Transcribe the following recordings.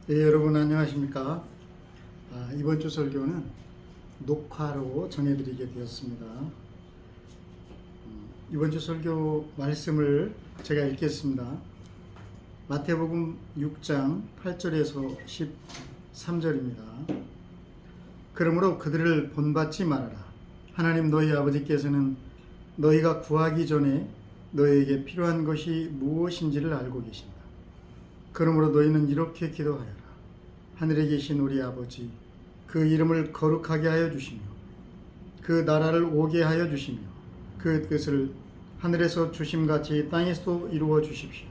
네, 여러분 안녕하십니까? 이번 주 설교는 녹화로 전해드리게 되었습니다. 이번 주 설교 말씀을 제가 읽겠습니다. 마태복음 6장 8절에서 13절입니다. 그러므로 그들을 본받지 말아라. 하나님 너희 아버지께서는 너희가 구하기 전에 너희에게 필요한 것이 무엇인지를 알고 계신다. 그러므로 너희는 이렇게 기도하여라. 하늘에 계신 우리 아버지, 그 이름을 거룩하게 하여 주시며 그 나라를 오게 하여 주시며 그 뜻을 하늘에서 주심같이 땅에서도 이루어 주십시오.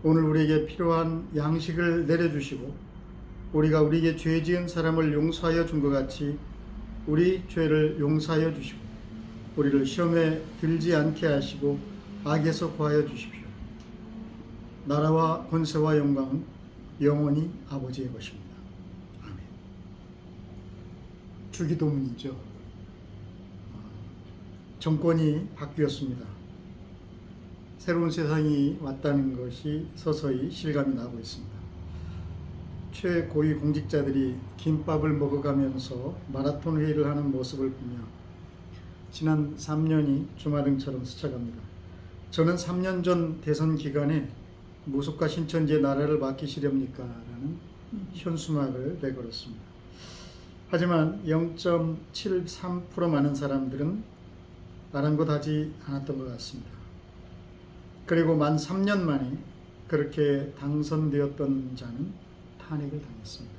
오늘 우리에게 필요한 양식을 내려주시고 우리가 우리에게 죄 지은 사람을 용서하여 준 것 같이 우리 죄를 용서하여 주시고 우리를 시험에 들지 않게 하시고 악에서 구하여 주십시오. 나라와 권세와 영광은 영원히 아버지의 것입니다. 아멘. 주기도문이죠. 정권이 바뀌었습니다. 새로운 세상이 왔다는 것이 서서히 실감이 나고 있습니다. 최고위 공직자들이 김밥을 먹어가면서 마라톤 회의를 하는 모습을 보며 지난 3년이 주마등처럼 스쳐갑니다. 저는 3년 전 대선 기간에 무속과 신천지의 나라를 맡기시렵니까? 라는 현수막을 내걸었습니다. 하지만 0.73% 많은 사람들은 아랑곳하지 않았던 것 같습니다. 그리고 만 3년 만에 그렇게 당선되었던 자는 탄핵을 당했습니다.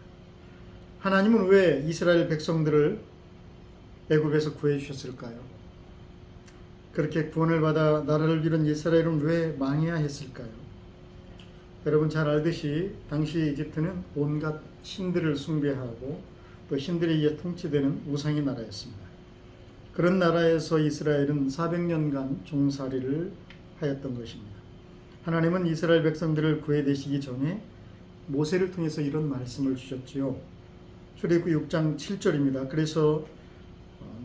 하나님은 왜 이스라엘 백성들을 애굽에서 구해 주셨을까요? 그렇게 구원을 받아 나라를 이룬 이스라엘은 왜 망해야 했을까요? 여러분 잘 알듯이 당시 이집트는 온갖 신들을 숭배하고 또 신들에 의해 통치되는 우상의 나라였습니다. 그런 나라에서 이스라엘은 400년간 종살이를 하였던 것입니다. 하나님은 이스라엘 백성들을 구해내시기 전에 모세를 통해서 이런 말씀을 주셨지요. 출애굽기 6장 7절입니다. 그래서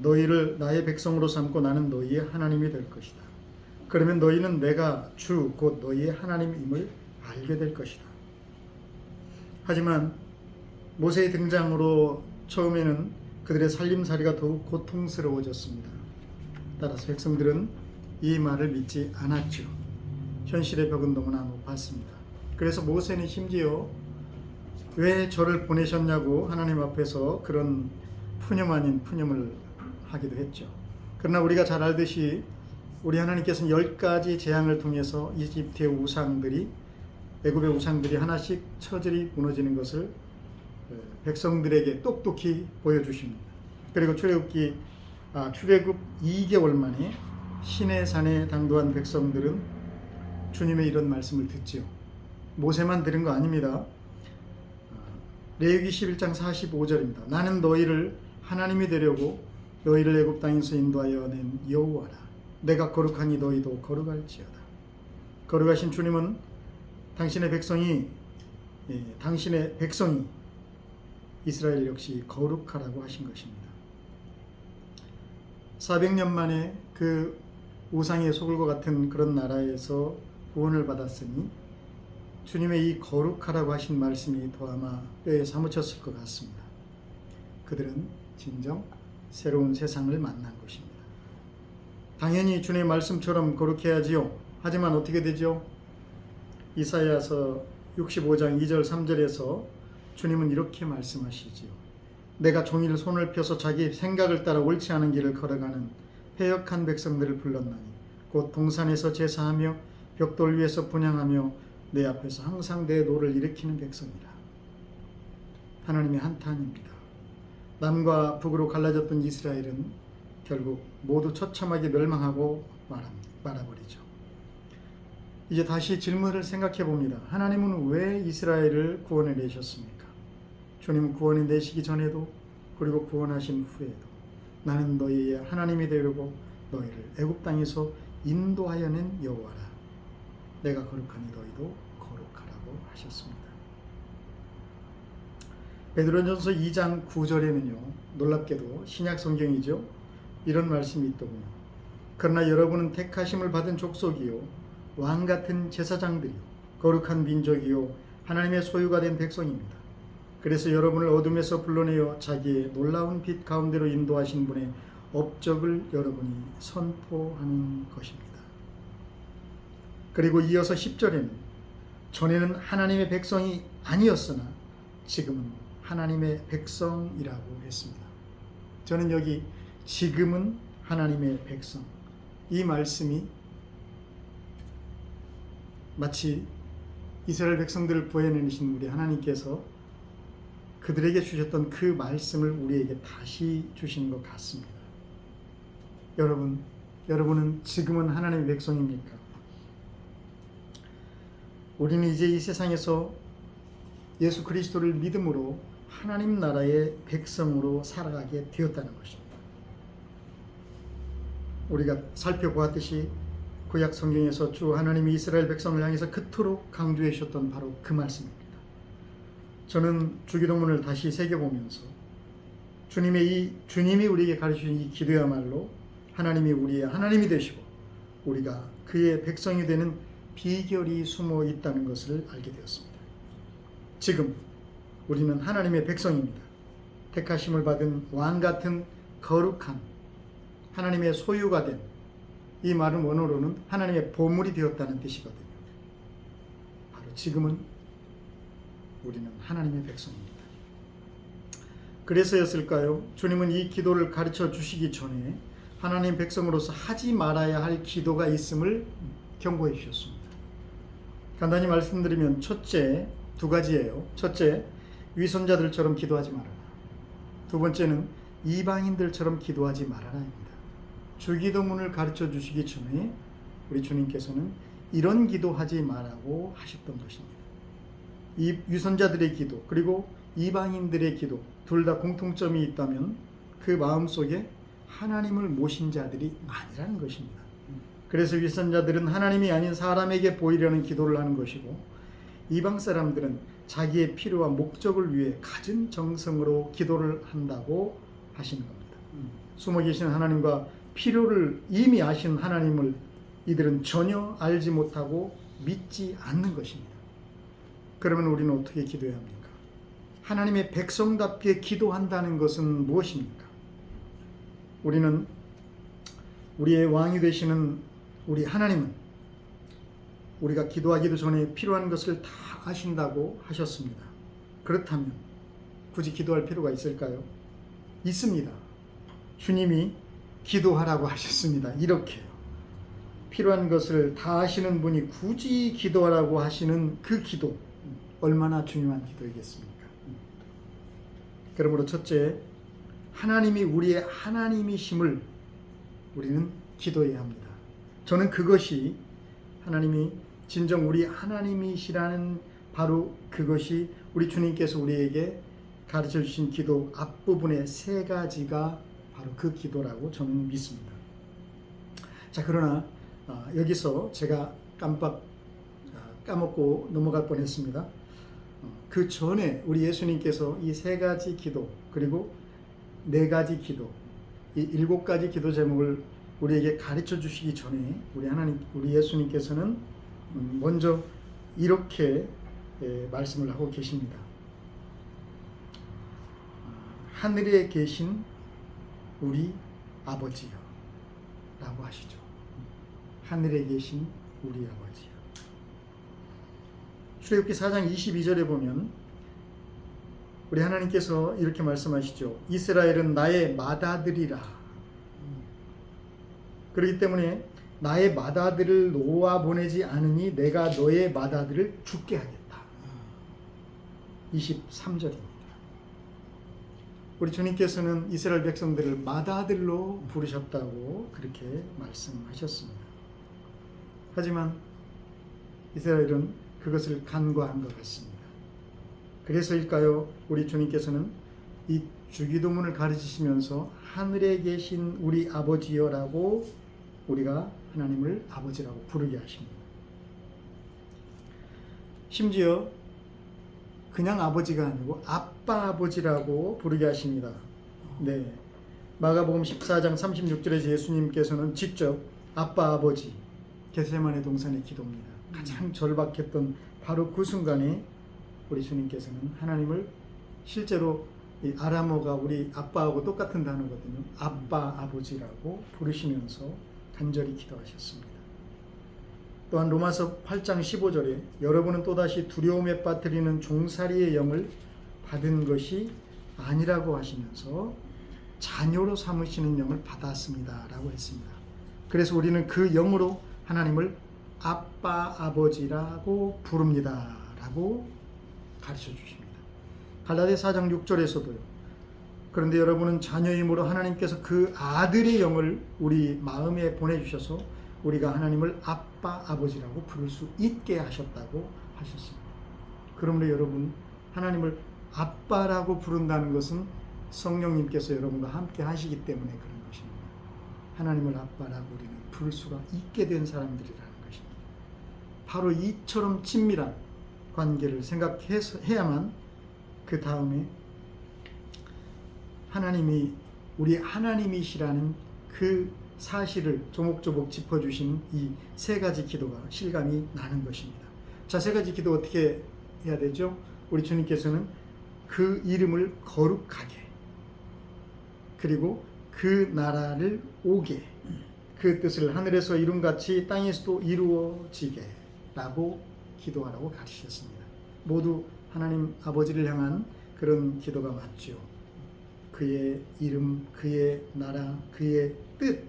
너희를 나의 백성으로 삼고 나는 너희의 하나님이 될 것이다. 그러면 너희는 내가 주 곧 너희의 하나님임을 알게 될 것이다. 하지만 모세의 등장으로 처음에는 그들의 살림살이가 더욱 고통스러워졌습니다. 따라서 백성들은 이 말을 믿지 않았죠. 현실의 벽은 너무나 높았습니다. 그래서 모세는 심지어 왜 저를 보내셨냐고 하나님 앞에서 그런 푸념 아닌 푸념을 하기도 했죠. 그러나 우리가 잘 알듯이 우리 하나님께서는 10가지 재앙을 통해서 이집트의 우상들이 애굽의 우상들이 하나씩 처절히 무너지는 것을 백성들에게 똑똑히 보여주십니다. 그리고 출애굽 2개월 만에 시내산에 당도한 백성들은 주님의 이런 말씀을 듣지요. 모세만 들은 거 아닙니다. 레위기 11장 45절입니다. 나는 너희를 하나님이 되려고 너희를 애굽 땅에서 인도하여 낸 여호와라. 내가 거룩하니 너희도 거룩할지어다. 거룩하신 주님은 당신의 백성이 이스라엘 역시 거룩하라고 하신 것입니다. 400년 만에 그 우상에 속을 것 같은 그런 나라에서 구원을 받았으니 주님의 이 거룩하라고 하신 말씀이 더 아마 뼈에 사무쳤을 것 같습니다. 그들은 진정 새로운 세상을 만난 것입니다. 당연히 주님의 말씀처럼 거룩해야지요. 하지만 어떻게 되죠? 이사야서 65장 2절 3절에서 주님은 이렇게 말씀하시지요. 내가 종일 손을 펴서 자기 생각을 따라 옳지 않은 길을 걸어가는 패역한 백성들을 불렀나니 곧 동산에서 제사하며 벽돌 위에서 분향하며 내 앞에서 항상 내 노를 일으키는 백성이라. 하나님의 한탄입니다. 남과 북으로 갈라졌던 이스라엘은 결국 모두 처참하게 멸망하고 말아버리죠. 이제 다시 질문을 생각해 봅니다. 하나님은 왜 이스라엘을 구원해 내셨습니까? 주님은 구원해 내시기 전에도 그리고 구원하신 후에도 나는 너희의 하나님이 되려고 너희를 애굽 땅에서 인도하여 낸 여호와라. 내가 거룩하니 너희도 거룩하라고 하셨습니다. 베드로전서 2장 9절에는요. 놀랍게도 신약 성경이죠. 이런 말씀이 있더군요. 그러나 여러분은 택하심을 받은 족속이요 왕같은 제사장들이요 거룩한 민족이요 하나님의 소유가 된 백성입니다. 그래서 여러분을 어둠에서 불러내어 자기의 놀라운 빛 가운데로 인도하신 분의 업적을 여러분이 선포하는 것입니다. 그리고 이어서 10절에는 전에는 하나님의 백성이 아니었으나 지금은 하나님의 백성이라고 했습니다. 저는 여기 지금은 하나님의 백성, 이 말씀이 마치 이스라엘 백성들을 구해내신 우리 하나님께서 그들에게 주셨던 그 말씀을 우리에게 다시 주시는 것 같습니다. 여러분은 지금은 하나님의 백성입니까? 우리는 이제 이 세상에서 예수 그리스도를 믿음으로 하나님 나라의 백성으로 살아가게 되었다는 것입니다. 우리가 살펴보았듯이 구약 성경에서 주 하나님이 이스라엘 백성을 향해서 그토록 강조해 주셨던 바로 그 말씀입니다. 저는 주기도문을 다시 새겨보면서 주님이 우리에게 가르치신 이 기도야말로 하나님이 우리의 하나님이 되시고 우리가 그의 백성이 되는 비결이 숨어 있다는 것을 알게 되었습니다. 지금 우리는 하나님의 백성입니다. 택하심을 받은 왕 같은 거룩한 하나님의 소유가 된, 이 말은 원어로는 하나님의 보물이 되었다는 뜻이거든요. 바로 지금은 우리는 하나님의 백성입니다. 그래서였을까요? 주님은 이 기도를 가르쳐 주시기 전에 하나님 백성으로서 하지 말아야 할 기도가 있음을 경고해 주셨습니다. 간단히 말씀드리면 첫째, 두 가지예요. 첫째, 위선자들처럼 기도하지 말아라. 두 번째는 이방인들처럼 기도하지 말아라입니다. 주기도문을 가르쳐 주시기 전에 우리 주님께서는 이런 기도하지 말라고 하셨던 것입니다. 이 위선자들의 기도 그리고 이방인들의 기도 둘 다 공통점이 있다면 그 마음속에 하나님을 모신 자들이 아니라는 것입니다. 그래서 위선자들은 하나님이 아닌 사람에게 보이려는 기도를 하는 것이고 이방 사람들은 자기의 필요와 목적을 위해 갖은 정성으로 기도를 한다고 하시는 겁니다. 숨어 계신 하나님과 필요를 이미 아신 하나님을 이들은 전혀 알지 못하고 믿지 않는 것입니다. 그러면 우리는 어떻게 기도해야 합니까? 하나님의 백성답게 기도한다는 것은 무엇입니까? 우리는 우리의 왕이 되시는 우리 하나님은 우리가 기도하기도 전에 필요한 것을 다 아신다고 하셨습니다. 그렇다면 굳이 기도할 필요가 있을까요? 있습니다. 주님이 기도하라고 하셨습니다. 이렇게요. 필요한 것을 다 아시는 분이 굳이 기도하라고 하시는 그 기도, 얼마나 중요한 기도이겠습니까? 그러므로 첫째, 하나님이 우리의 하나님이심을 우리는 기도해야 합니다. 저는 그것이 하나님이 진정 우리 하나님이시라는 바로 그것이 우리 주님께서 우리에게 가르쳐 주신 기도 앞부분의 세 가지가 바로 그 기도라고 저는 믿습니다. 자, 그러나 여기서 제가 까먹고 넘어갈 뻔했습니다. 그 전에 우리 예수님께서 이 세 가지 기도 그리고 네 가지 기도, 이 7가지 기도 제목을 우리에게 가르쳐 주시기 전에 우리 예수님께서는 먼저 이렇게 말씀을 하고 계십니다. 하늘에 계신 우리 아버지요 라고 하시죠. 하늘에 계신 우리 아버지요. 출애굽기 4장 22절에 보면 우리 하나님께서 이렇게 말씀하시죠. 이스라엘은 나의 맏아들이라. 그렇기 때문에 나의 맏아들을 놓아 보내지 않으니 내가 너의 맏아들을 죽게 하겠다. 23절입니다. 우리 주님께서는 이스라엘 백성들을 맏아들로 부르셨다고 그렇게 말씀하셨습니다. 하지만 이스라엘은 그것을 간과한 것 같습니다. 그래서일까요? 우리 주님께서는 이 주기도문을 가르치시면서 하늘에 계신 우리 아버지여라고 우리가 하나님을 아버지라고 부르게 하십니다. 심지어 그냥 아버지가 아니고 아빠 아버지라고 부르게 하십니다. 네, 마가복음 14장 36절에서 예수님께서는 직접 아빠 아버지 겟세마네 동산의 기도입니다. 가장 절박했던 바로 그 순간에 우리 주님께서는 하나님을 실제로 이 아람어가 우리 아빠하고 똑같은 단어거든요. 아빠, 아버지라고 부르시면서 간절히 기도하셨습니다. 또한 로마서 8장 15절에 여러분은 또다시 두려움에 빠뜨리는 종살이의 영을 받은 것이 아니라고 하시면서 자녀로 삼으시는 영을 받았습니다 라고 했습니다. 그래서 우리는 그 영으로 하나님을 아빠, 아버지라고 부릅니다 라고 가르쳐 주십니다. 갈라디아 4장 6절에서도요. 그런데 여러분은 자녀이므로 하나님께서 그 아들의 영을 우리 마음에 보내주셔서 우리가 하나님을 아빠, 아버지라고 부를 수 있게 하셨다고 하셨습니다. 그러므로 여러분, 하나님을 아빠라고 부른다는 것은 성령님께서 여러분과 함께 하시기 때문에 그런 것입니다. 하나님을 아빠라고 우리는 부를 수가 있게 된 사람들이라는 것입니다. 바로 이처럼 친밀한 관계를 생각해야만 그 다음에 하나님이 우리 하나님이시라는 그 사실을 조목조목 짚어주신 이 세 가지 기도가 실감이 나는 것입니다. 자, 세 가지 기도 어떻게 해야 되죠? 우리 주님께서는 그 이름을 거룩하게, 그리고 그 나라를 오게, 그 뜻을 하늘에서 이룬같이 땅에서도 이루어지게 라고 기도하라고 가르치셨습니다. 모두 하나님 아버지를 향한 그런 기도가 맞죠. 그의 이름, 그의 나라, 그의 뜻,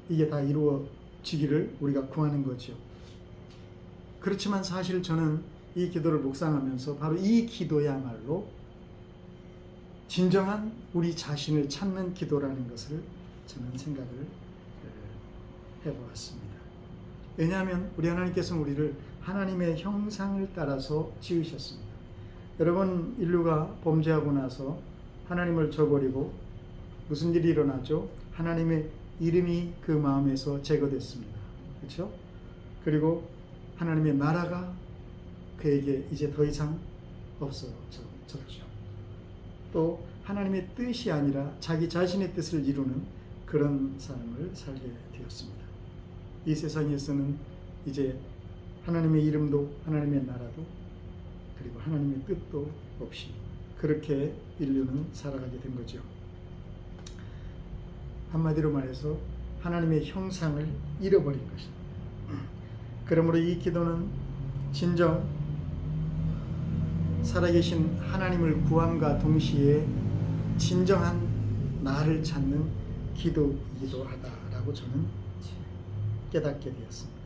이게 다 이루어지기를 우리가 구하는 거죠. 그렇지만 사실 저는 이 기도를 묵상하면서 바로 이 기도야말로 진정한 우리 자신을 찾는 기도라는 것을 저는 생각을 해보았습니다. 왜냐하면 우리 하나님께서는 우리를 하나님의 형상을 따라서 지으셨습니다. 여러분, 인류가 범죄하고 나서 하나님을 저버리고 무슨 일이 일어나죠? 하나님의 이름이 그 마음에서 제거됐습니다. 그렇죠? 그리고 하나님의 나라가 그에게 이제 더 이상 없어졌죠. 또 하나님의 뜻이 아니라 자기 자신의 뜻을 이루는 그런 삶을 살게 되었습니다. 이 세상에서는 이제 하나님의 이름도 하나님의 나라도 그리고 하나님의 뜻도 없이 그렇게 인류는 살아가게 된 거죠. 한마디로 말해서 하나님의 형상을 잃어버린 것입니다. 그러므로 이 기도는 진정 살아계신 하나님을 구함과 동시에 진정한 나를 찾는 기도이기도 하다라고 저는 깨닫게 되었습니다.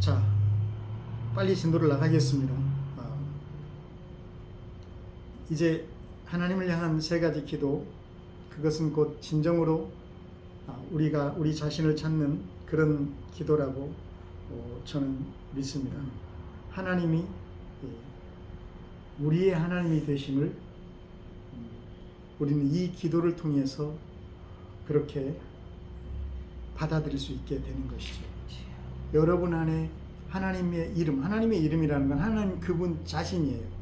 자, 빨리 진도를 나가겠습니다. 이제 하나님을 향한 세 가지 기도, 그것은 곧 진정으로 우리가 우리 자신을 찾는 그런 기도라고 저는 믿습니다. 하나님이 우리의 하나님이 되심을 우리는 이 기도를 통해서 그렇게 받아들일 수 있게 되는 것이죠. 여러분 안에 하나님의 이름, 하나님의 이름이라는 건 하나님 그분 자신이에요.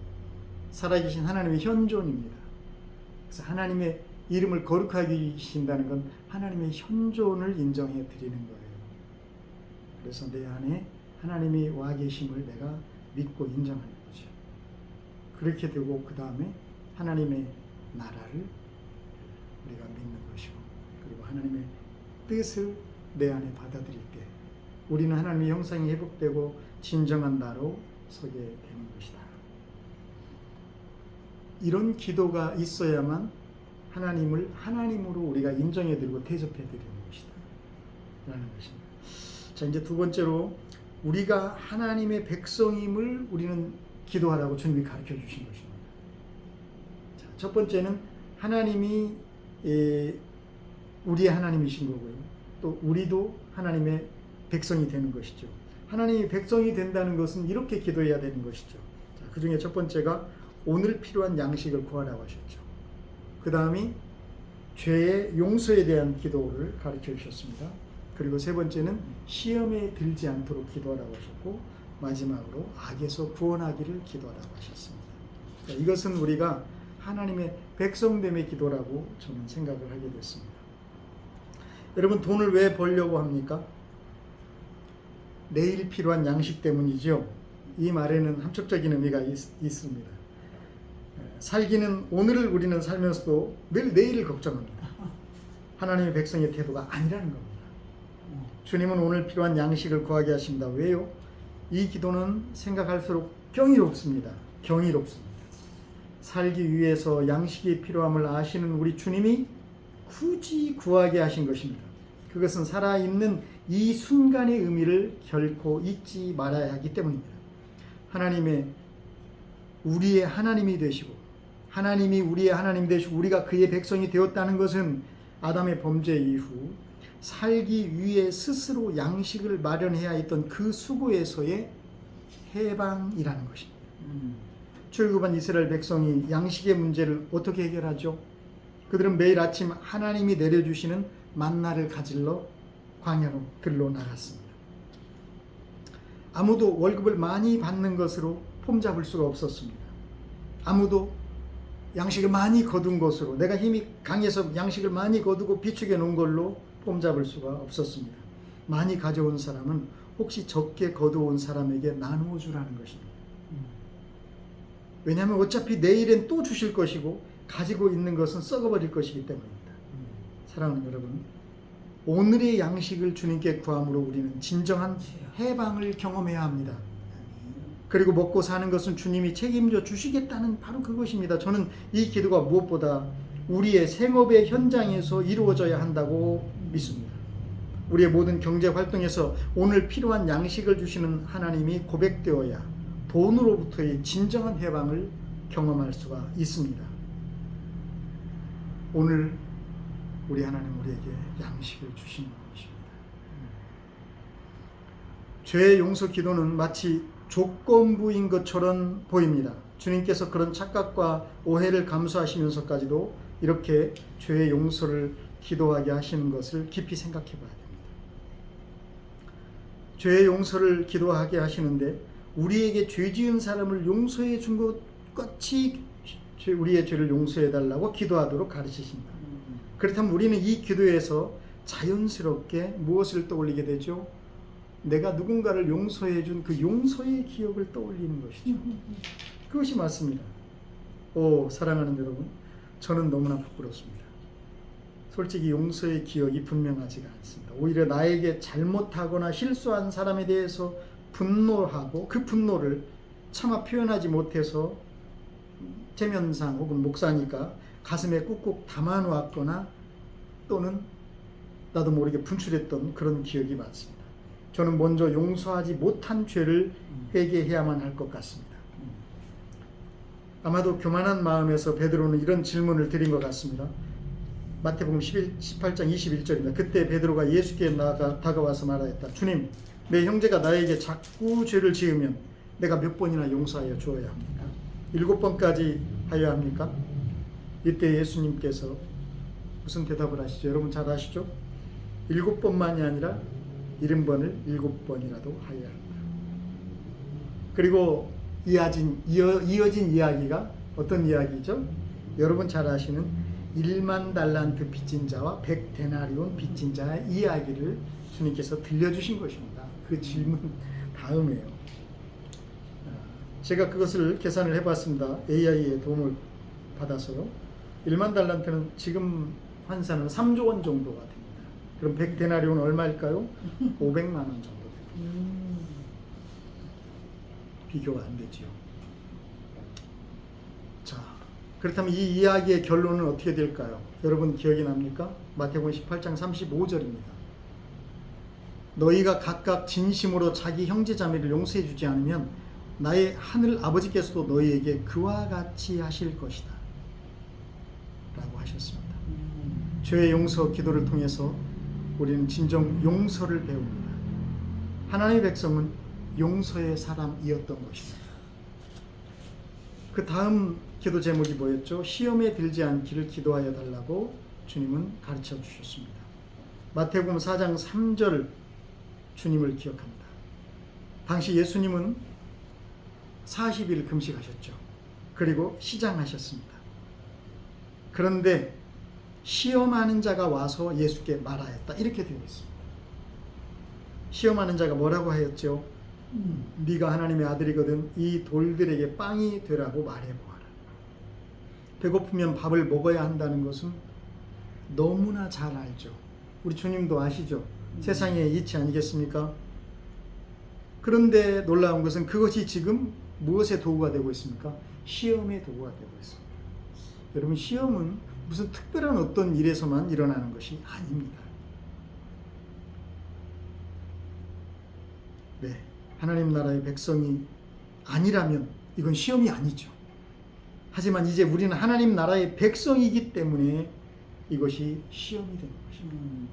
살아계신 하나님의 현존입니다. 그래서 하나님의 이름을 거룩하게 여기신다는 건 하나님의 현존을 인정해 드리는 거예요. 그래서 내 안에 하나님이 와 계심을 내가 믿고 인정하는 거죠. 그렇게 되고 그 다음에 하나님의 나라를 우리가 믿는 것이고, 그리고 하나님의 뜻을 내 안에 받아들일 때 우리는 하나님의 형상이 회복되고 진정한 나로 서게 되는 것이다. 이런 기도가 있어야만 하나님을 하나님으로 우리가 인정해드리고 대접해드리는 것이다 라는 것입니다. 자, 이제 두 번째로 우리가 하나님의 백성임을 우리는 기도하라고 주님이 가르쳐 주신 것입니다. 자, 첫 번째는 하나님이 우리의 하나님이신 거고요. 또 우리도 하나님의 백성이 되는 것이죠. 하나님이 백성이 된다는 것은 이렇게 기도해야 되는 것이죠. 자, 그 중에 첫 번째가 오늘 필요한 양식을 구하라고 하셨죠. 그 다음이 죄의 용서에 대한 기도를 가르쳐 주셨습니다. 그리고 세 번째는 시험에 들지 않도록 기도하라고 하셨고, 마지막으로 악에서 구원하기를 기도하라고 하셨습니다. 자, 이것은 우리가 하나님의 백성됨의 기도라고 저는 생각을 하게 됐습니다. 여러분, 돈을 왜 벌려고 합니까? 내일 필요한 양식 때문이죠. 이 말에는 함축적인 의미가 있습니다. 살기는 오늘을 우리는 살면서도 늘 내일을 걱정합니다. 하나님의 백성의 태도가 아니라는 겁니다. 주님은 오늘 필요한 양식을 구하게 하십니다. 왜요? 이 기도는 생각할수록 경이롭습니다. 경이롭습니다. 살기 위해서 양식이 필요함을 아시는 우리 주님이 굳이 구하게 하신 것입니다. 그것은 살아있는 이 순간의 의미를 결코 잊지 말아야 하기 때문입니다. 우리의 하나님이 되시고 하나님이 우리의 하나님 되시고 우리가 그의 백성이 되었다는 것은 아담의 범죄 이후 살기 위해 스스로 양식을 마련해야 했던 그 수고에서의 해방이라는 것입니다. 출애굽한 이스라엘 백성이 양식의 문제를 어떻게 해결하죠? 그들은 매일 아침 하나님이 내려주시는 만나를 가질러 광야로 들러 나갔습니다. 아무도 월급을 많이 받는 것으로 폼잡을 수가 없었습니다. 아무도 양식을 많이 거둔 것으로, 내가 힘이 강해서 양식을 많이 거두고 비축해 놓은 걸로 폼잡을 수가 없었습니다. 많이 가져온 사람은 혹시 적게 거두온 사람에게 나누어 주라는 것입니다. 왜냐하면 어차피 내일엔 또 주실 것이고 가지고 있는 것은 썩어버릴 것이기 때문입니다. 사랑하는 여러분, 오늘의 양식을 주님께 구함으로 우리는 진정한 해방을 경험해야 합니다. 그리고 먹고 사는 것은 주님이 책임져 주시겠다는 바로 그것입니다. 저는 이 기도가 무엇보다 우리의 생업의 현장에서 이루어져야 한다고 믿습니다. 우리의 모든 경제 활동에서 오늘 필요한 양식을 주시는 하나님이 고백되어야 돈으로부터의 진정한 해방을 경험할 수가 있습니다. 오늘 우리 하나님 우리에게 양식을 주시는 것입니다. 죄의 용서 기도는 마치 조건부인 것처럼 보입니다. 주님께서 그런 착각과 오해를 감수하시면서까지도 이렇게 죄의 용서를 기도하게 하시는 것을 깊이 생각해 봐야 됩니다. 죄의 용서를 기도하게 하시는데 우리에게 죄 지은 사람을 용서해 준 것 같이 우리의 죄를 용서해 달라고 기도하도록 가르치십니다. 그렇다면 우리는 이 기도에서 자연스럽게 무엇을 떠올리게 되죠? 내가 누군가를 용서해 준 그 용서의 기억을 떠올리는 것이죠. 그것이 맞습니다. 사랑하는 여러분, 저는 너무나 부끄럽습니다. 솔직히 용서의 기억이 분명하지가 않습니다. 오히려 나에게 잘못하거나 실수한 사람에 대해서 분노하고 그 분노를 차마 표현하지 못해서 체면상 혹은 목사니까 가슴에 꾹꾹 담아놓았거나 또는 나도 모르게 분출했던 그런 기억이 많습니다. 저는 먼저 용서하지 못한 죄를 회개해야만 할 것 같습니다. 아마도 교만한 마음에서 베드로는 이런 질문을 드린 것 같습니다. 마태복음 18장 21절입니다. 그때 베드로가 예수께 다가와서 말하였다. 주님, 내 형제가 나에게 자꾸 죄를 지으면 내가 몇 번이나 용서하여 주어야 합니까? 7번까지 하여야 합니까? 이때 예수님께서 무슨 대답을 하시죠? 여러분 잘 아시죠? 7번만이 아니라 70번을 7번이라도 하여야 합니다. 그리고 이어진 이야기가 어떤 이야기죠? 여러분 잘 아시는 1만 달란트 빚진 자와 100데나리온 빚진 자의 이야기를 주님께서 들려주신 것입니다. 그 질문 다음에요. 제가 그것을 계산을 해봤습니다. AI의 도움을 받아서요. 1만 달란트는 지금 환산은 3조 원 정도가 됩니다. 그럼 100데나리온은 얼마일까요? 500만 원 정도 됩니다. 비교가 안 되죠. 자, 그렇다면 이 이야기의 결론은 어떻게 될까요? 여러분 기억이 납니까? 마태복음 18장 35절입니다. 너희가 각각 진심으로 자기 형제 자매를 용서해 주지 않으면 나의 하늘 아버지께서도 너희에게 그와 같이 하실 것이다 라고 하셨습니다. 죄의 용서 기도를 통해서 우리는 진정 용서를 배웁니다. 하나님의 백성은 용서의 사람이었던 것입니다. 그 다음 기도 제목이 뭐였죠? 시험에 들지 않기를 기도하여 달라고 주님은 가르쳐 주셨습니다. 마태복음 4장 3절 주님을 기억합니다. 당시 예수님은 40일 금식하셨죠. 그리고 시장하셨습니다. 그런데 시험하는 자가 와서 예수께 말하였다. 이렇게 되어 있습니다. 시험하는 자가 뭐라고 하였죠? 네가 하나님의 아들이거든 이 돌들에게 빵이 되라고 말해보아라. 배고프면 밥을 먹어야 한다는 것은 너무나 잘 알죠. 우리 주님도 아시죠? 세상의 이치 아니겠습니까? 그런데 놀라운 것은 그것이 지금 무엇의 도구가 되고 있습니까? 시험의 도구가 되고 있습니다. 여러분, 시험은 무슨 특별한 어떤 일에서만 일어나는 것이 아닙니다. 네, 하나님 나라의 백성이 아니라면 이건 시험이 아니죠. 하지만 이제 우리는 하나님 나라의 백성이기 때문에 이것이 시험이 되는 것입니다.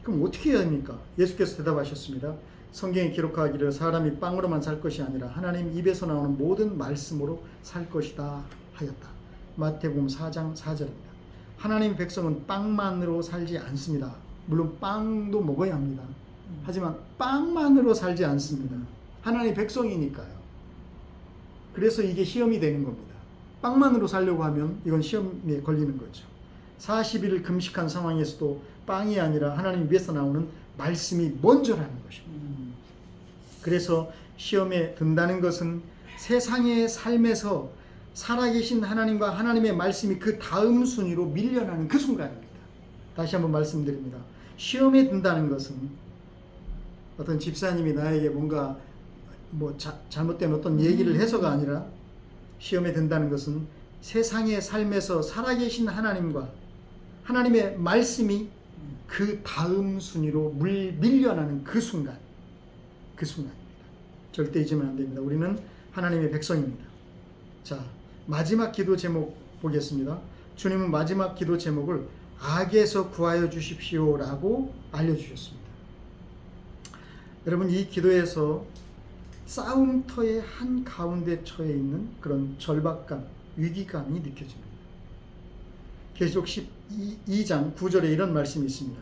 그럼 어떻게 해야 합니까? 예수께서 대답하셨습니다. 성경에 기록하기를 사람이 빵으로만 살 것이 아니라 하나님 입에서 나오는 모든 말씀으로 살 것이다 하였다. 마태복음 4장 4절입니다. 하나님 백성은 빵만으로 살지 않습니다. 물론 빵도 먹어야 합니다. 하지만 빵만으로 살지 않습니다. 하나님 백성이니까요. 그래서 이게 시험이 되는 겁니다. 빵만으로 살려고 하면 이건 시험에 걸리는 거죠. 40일 금식한 상황에서도 빵이 아니라 하나님 입에서 나오는 말씀이 먼저라는 것입니다. 그래서 시험에 든다는 것은 세상의 삶에서 살아계신 하나님과 하나님의 말씀이 그 다음 순위로 밀려나는 그 순간입니다. 다시 한번 말씀드립니다. 시험에 든다는 것은 어떤 집사님이 나에게 뭔가 잘못된 어떤 얘기를 해서가 아니라 시험에 든다는 것은 세상의 삶에서 살아계신 하나님과 하나님의 말씀이 그 다음 순위로 밀려나는 그 순간입니다. 절대 잊으면 안 됩니다. 우리는 하나님의 백성입니다. 자, 마지막 기도 제목 보겠습니다. 주님은 마지막 기도 제목을 악에서 구하여 주십시오라고 알려주셨습니다. 여러분, 이 기도에서 싸움터의 한가운데 처해 있는 그런 절박감, 위기감이 느껴집니다. 계시록 12장 9절에 이런 말씀이 있습니다.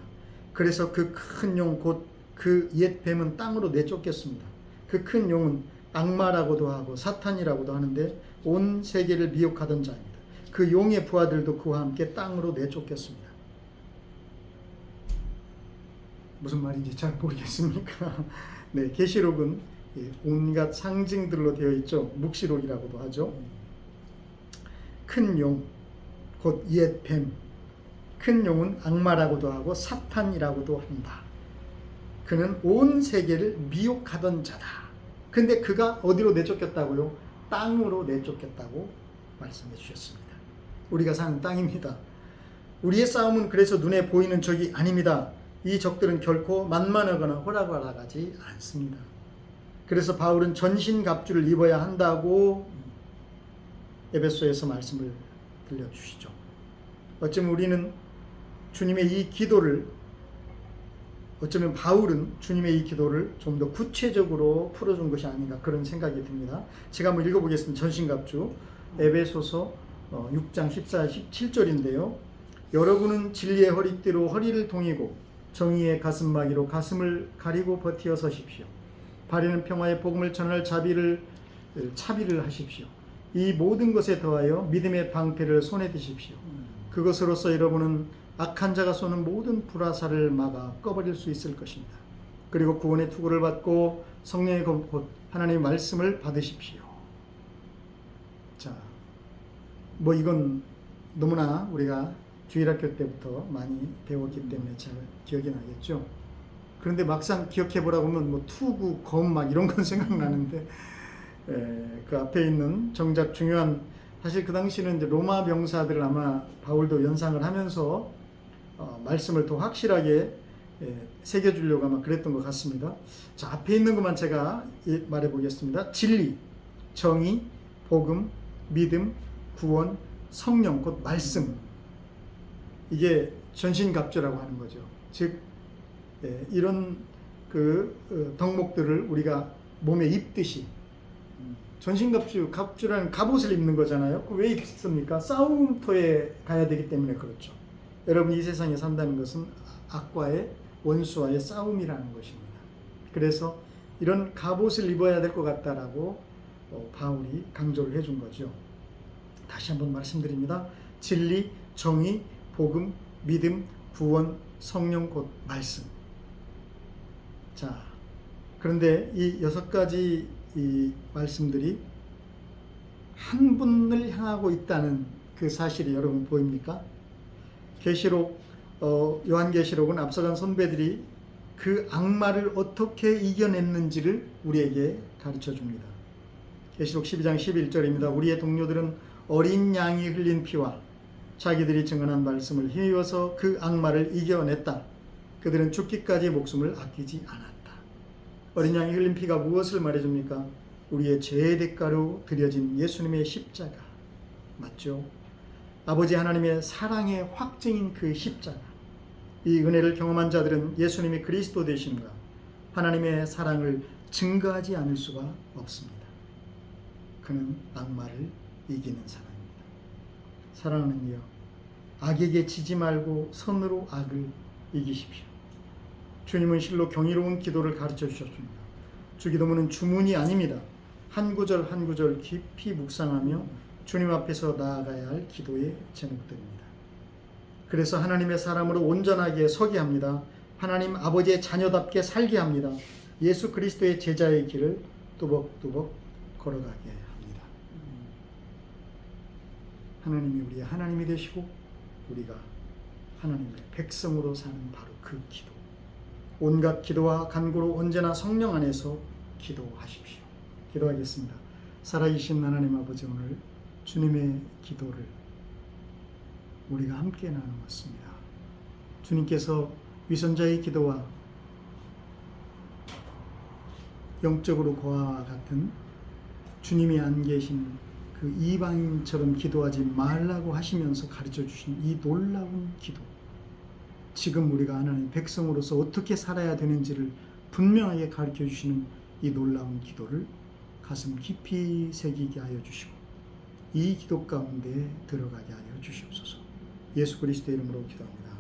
그래서 그 큰 용 곧 그 옛 뱀은 땅으로 내쫓겠습니다. 그 큰 용은 악마라고도 하고 사탄이라고도 하는데 온 세계를 미혹하던 자입니다. 그 용의 부하들도 그와 함께 땅으로 내쫓겠습니다. 무슨 말인지 잘 모르겠습니까? 네, 계시록은 온갖 상징들로 되어 있죠. 묵시록이라고도 하죠. 큰 용, 곧 옛 뱀. 큰 용은 악마라고도 하고 사탄이라고도 한다. 그는 온 세계를 미혹하던 자다. 근데 그가 어디로 내쫓겼다고요? 땅으로 내쫓겼다고 말씀해 주셨습니다. 우리가 사는 땅입니다. 우리의 싸움은 그래서 눈에 보이는 적이 아닙니다. 이 적들은 결코 만만하거나 호락호락하지 않습니다. 그래서 바울은 전신갑주를 입어야 한다고 에베소에서 말씀을 들려주시죠. 어쩌면 우리는 주님의 이 기도를, 어쩌면 바울은 주님의 이 기도를 좀 더 구체적으로 풀어준 것이 아닌가 그런 생각이 듭니다. 제가 한번 읽어보겠습니다. 전신갑주 에베소서 6장 14, 17절인데요. 여러분은 진리의 허리띠로 허리를 동이고 정의의 가슴막이로 가슴을 가리고 버티어 서십시오. 발에는 평화의 복음을 전할 차비를 하십시오. 이 모든 것에 더하여 믿음의 방패를 손에 드십시오. 그것으로서 여러분은 악한 자가 쏘는 모든 불화살을 막아 꺼버릴 수 있을 것입니다. 그리고 구원의 투구를 받고 성령의 곧 하나님의 말씀을 받으십시오. 자, 이건 너무나 우리가 주일학교 때부터 많이 배웠기 때문에 잘 기억이 나겠죠. 그런데 막상 기억해 보라고 하면 투구, 검 이런 건 생각나는데 그 앞에 있는 정작 중요한, 사실 그 당시는 이제 로마 병사들을 아마 바울도 연상을 하면서 말씀을 더 확실하게 새겨주려고 아마 그랬던 것 같습니다. 자, 앞에 있는 것만 제가 말해 보겠습니다. 진리, 정의, 복음, 믿음, 구원, 성령, 곧 말씀. 이게 전신갑주라고 하는 거죠. 즉 이런 덕목들을 우리가 몸에 입듯이, 갑주라는 갑옷을 입는 거잖아요. 왜 입습니까? 싸움터에 가야 되기 때문에 그렇죠. 여러분, 이 세상에 산다는 것은 악과의, 원수와의 싸움이라는 것입니다. 그래서 이런 갑옷을 입어야 될 것 같다라고 바울이 강조를 해준 거죠. 다시 한번 말씀드립니다. 진리, 정의, 복음, 믿음, 구원, 성령 곧 말씀. 자, 그런데 이 6가지 이 말씀들이 한 분을 향하고 있다는 그 사실이 여러분 보입니까? 계시록 요한계시록은 앞서간 선배들이 그 악마를 어떻게 이겨냈는지를 우리에게 가르쳐 줍니다. 계시록 12장 11절입니다. 우리의 동료들은 어린 양이 흘린 피와 자기들이 증언한 말씀을 힘입어서 그 악마를 이겨냈다. 그들은 죽기까지 목숨을 아끼지 않았다. 어린 양이 흘린 피가 무엇을 말해줍니까? 우리의 죄의 대가로 드려진 예수님의 십자가 맞죠? 아버지 하나님의 사랑의 확증인 그 십자가. 이 은혜를 경험한 자들은 예수님이 그리스도 되심과 하나님의 사랑을 증거하지 않을 수가 없습니다. 그는 악마를 이기는 사람입니다. 사랑하는 이여, 악에게 지지 말고 선으로 악을 이기십시오. 주님은 실로 경이로운 기도를 가르쳐 주셨습니다. 주기도문은 주문이 아닙니다. 한 구절 한 구절 깊이 묵상하며 주님 앞에서 나아가야 할 기도의 제목들입니다. 그래서 하나님의 사람으로 온전하게 서게 합니다. 하나님 아버지의 자녀답게 살게 합니다. 예수 그리스도의 제자의 길을 뚜벅뚜벅 걸어가게 합니다. 하나님이 우리의 하나님이 되시고 우리가 하나님의 백성으로 사는 바로 그 기도. 온갖 기도와 간구로 언제나 성령 안에서 기도하십시오. 기도하겠습니다. 살아계신 하나님 아버지, 오늘 주님의 기도를 우리가 함께 나누었습니다. 주님께서 위선자의 기도와 영적으로 고아와 같은 주님이 안 계신 그 이방인처럼 기도하지 말라고 하시면서 가르쳐 주신 이 놀라운 기도, 지금 우리가 하나님 백성으로서 어떻게 살아야 되는지를 분명하게 가르쳐 주시는 이 놀라운 기도를 가슴 깊이 새기게 하여 주시고 이 기도 가운데 들어가게 하여 주시옵소서. 예수 그리스도의 이름으로 기도합니다.